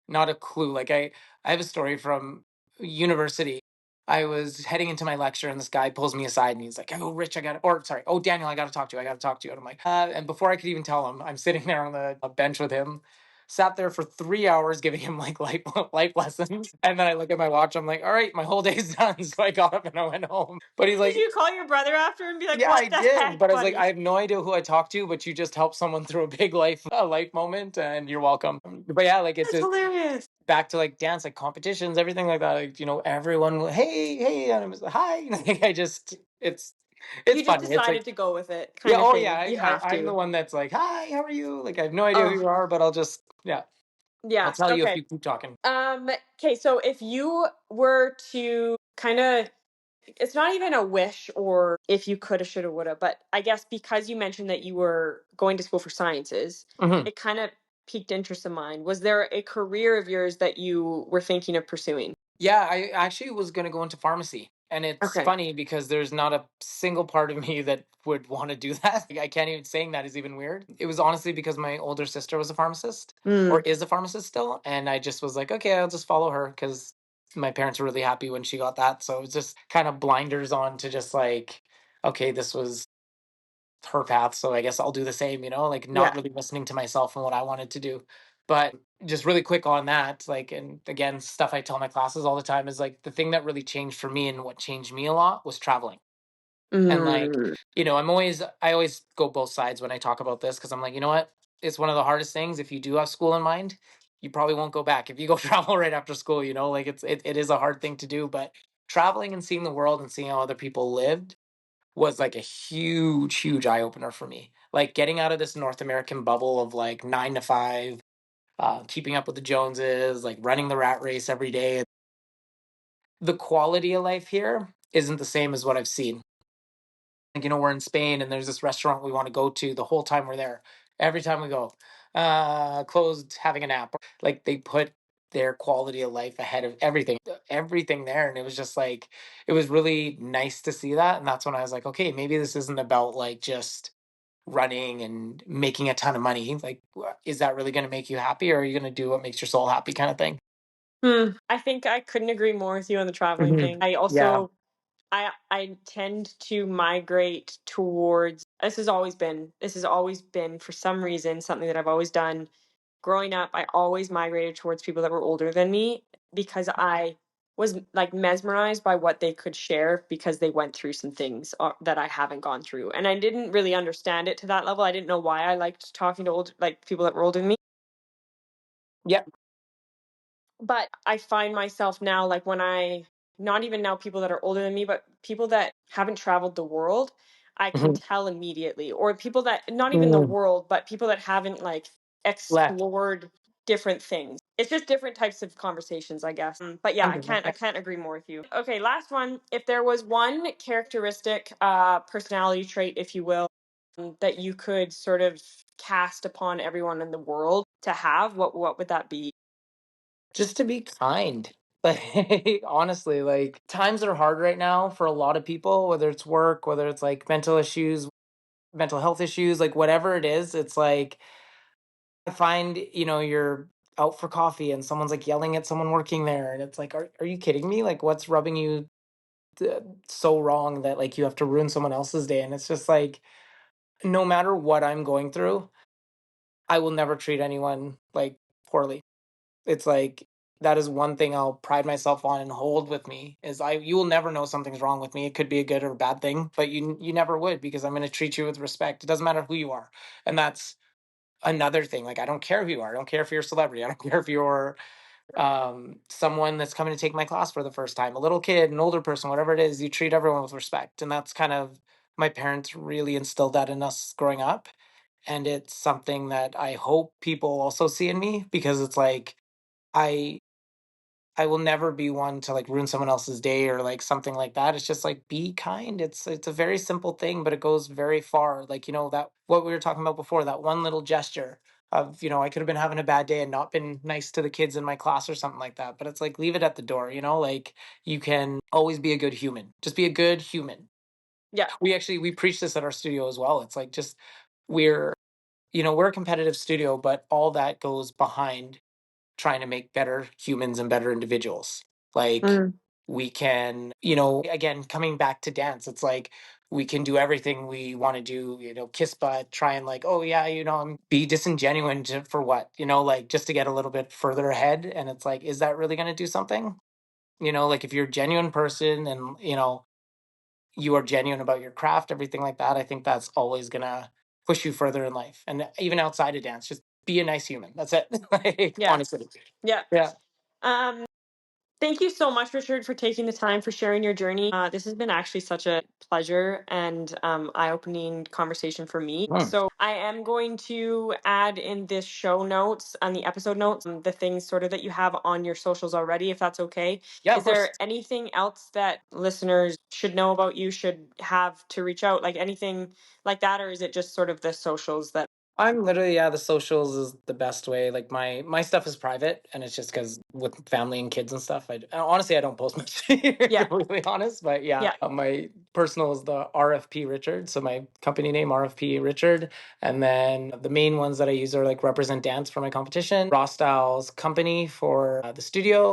not a clue. Like I have a story from university. I was heading into my lecture, and this guy pulls me aside, and he's like, "Oh, Rich, I got to, or sorry, oh, Daniel, I got to talk to you. I got to talk to you." And I'm like, and before I could even tell him, I'm sitting there on the bench with him. Sat there for 3 hours giving him like life lessons, and then I look at my watch. I'm like, "All right, my whole day's done." So I got up and I went home. But he's Did like, you call your brother after and be like, yeah, "What I the did, heck, but I was like, I buddy?" have no idea who I talked to, but you just helped someone through a big life moment, and you're welcome. But yeah, like it's That's just hilarious. back to like dance, like competitions, everything like that. Like everyone, hey, hey, and I was like, hi. Like I just, it's You just funny. It's like, decided to go with it, yeah, kind of oh yeah, thing. You I have I'm the to. one that's like, hi, how are you? Like I have no idea who Oh, you are, but I'll just yeah, I'll yeah. tell you if Okay. you keep talking. Okay, so if you were to kind of, it's not even a wish or if you coulda, shoulda, woulda, but I guess because you mentioned that you were going to school for sciences, Mhm. it kind of piqued interest of mine. Was there a career of yours that you were thinking of pursuing? Yeah, I actually was gonna go into pharmacy. And it's Okay. funny because there's not a single part of me that would want to do that. Like, I can't even saying that is even weird. It was honestly because my older sister was a pharmacist or Mm, is a pharmacist still. And I just was like, okay, I'll just follow her because my parents were really happy when she got that. So it's just kind of blinders on to just like, okay, this was her path. So I guess I'll do the same, like not yeah. really listening to myself and what I wanted to do. But just really quick on that, like, and again, stuff I tell my classes all the time is like the thing that really changed for me and what changed me a lot was traveling. And like, Mm, I always go both sides when I talk about this because I'm like, you know what? It's one of the hardest things. If you do have school in mind, you probably won't go back. If you go travel right after school, like it is a hard thing to do, but traveling and seeing the world and seeing how other people lived was like a huge, huge eye opener for me. Like getting out of this North American bubble of like 9 to 5, keeping up with the Joneses, like running the rat race every day. The quality of life here isn't the same as what I've seen. Like, we're in Spain and there's this restaurant we want to go to the whole time we're there. Every time we go, closed, having a nap. Like they put their quality of life ahead of everything there. And it was just like, it was really nice to see that. And that's when I was like, okay, maybe this isn't about like just running and making a ton of money. Like, is that really going to make you happy, or are you going to do what makes your soul happy, kind of thing? I think I couldn't agree more with you on the traveling Hmm. thing. I Yeah. also I tend to migrate towards this has always been for some reason something that I've always done. Growing up, I always migrated towards people that were older than me because I was like mesmerized by what they could share because they went through some things that I haven't gone through. And I didn't really understand it to that level. I didn't know why I liked talking to people that were older than me. Yeah. But I find myself now, like when I, not even now people that are older than me, but people that haven't traveled the world, I can Hmm. tell immediately. Or people that, not even the Mm. world, but people that haven't like Left. explored different things. It's just different types of conversations, I guess. But yeah, I 100%. can't agree more with you. Okay, last one. If there was one characteristic, personality trait, if you will, that you could sort of cast upon everyone in the world to have, what would that be? Just to be kind. Like, honestly, like, times are hard right now for a lot of people, whether it's work, whether it's like mental issues, mental health issues, like, whatever it is. It's like, I find, you're out for coffee and someone's like yelling at someone working there. And it's like, are you kidding me? Like, what's rubbing you? so wrong that like you have to ruin someone else's day. And it's just like, no matter what I'm going through, I will never treat anyone like poorly. It's like that is one thing I'll pride myself on and hold with me is you will never know something's wrong with me. It could be a good or a bad thing, but you never would, because I'm going to treat you with respect. It doesn't matter who you are. And that's another thing. Like, I don't care who you are. I don't care if you're a celebrity. I don't care if you're someone that's coming to take my class for the first time, a little kid, an older person, whatever it is. You treat everyone with respect. And that's kind of, my parents really instilled that in us growing up. And it's something that I hope people also see in me, because it's like, I I will never be one to like ruin someone else's day or like something like that. It's just like, be kind. It's a very simple thing, but it goes very far. Like, that what we were talking about before, that one little gesture of, I could have been having a bad day and not been nice to the kids in my class or something like that. But it's like, leave it at the door, like you can always be a good human. Just be a good human. Yeah. We preach this at our studio as well. It's like, just we're we're a competitive studio, but all that goes behind trying to make better humans and better individuals. Like, Mm. we can, again, coming back to dance, it's like we can do everything we want to do, kiss butt, try and like, oh yeah, be disingenuine for what, like just to get a little bit further ahead. And it's like, is that really going to do something? Like if you're a genuine person and, you are genuine about your craft, everything like that, I think that's always going to push you further in life. And even outside of dance, just be a nice human. That's it. Like, Yeah. honestly. Yeah. Yeah. Um, Thank you so much, Richard, for taking the time for sharing your journey. This has been actually such a pleasure and eye-opening conversation for me. Mm. So I am going to add in this show notes on the episode notes, the things sort of that you have on your socials already, if that's okay. Yeah, of Is course. there anything else that listeners should know about you, should have to reach out, like anything like that, or is it just sort of the socials that? I'm literally, yeah, the socials is the best way. Like, my stuff is private, and it's just because with family and kids and stuff, honestly, I don't post much, to be Yeah. completely honest. But yeah, Yeah. my personal is the RFP Richard, so my company name RFP Richard, and then the main ones that I use are like Represent Dance for my competition, Raw Styles Company for the studio,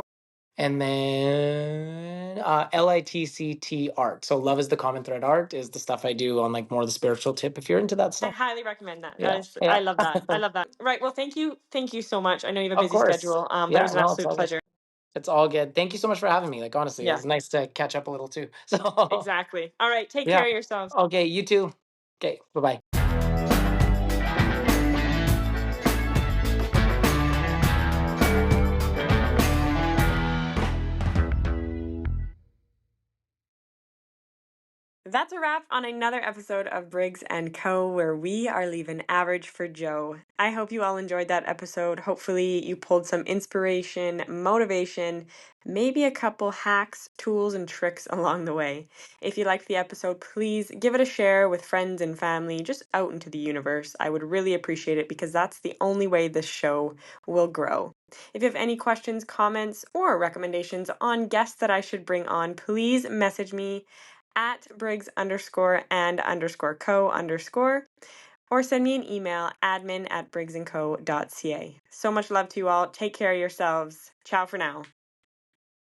and then LITCT art. So Love is the Common Thread art is the stuff I do on like more the spiritual tip if you're into that I stuff. highly recommend that. That Yeah. is, I Yeah. love that. I love that. Right. Well, thank you. Thank you so much. I know you have a Of busy course. schedule, but it Yeah, was an no, it's absolute all good. pleasure. It's all good. Thank you so much for having me. Like, honestly, it Yeah, was nice to catch up a little too. So, exactly. All right. Take yeah. care of yourselves. Okay, you too. Okay, bye-bye. That's a wrap on another episode of Briggs and Co., where we are leaving average for Joe. I hope you all enjoyed that episode. Hopefully, you pulled some inspiration, motivation, maybe a couple hacks, tools, and tricks along the way. If you liked the episode, please give it a share with friends and family, just out into the universe. I would really appreciate it because that's the only way this show will grow. If you have any questions, comments, or recommendations on guests that I should bring on, please message me at Briggs underscore and underscore co underscore, or send me an email, admin@briggsandco.ca. So much love to you all. Take care of yourselves. Ciao for now.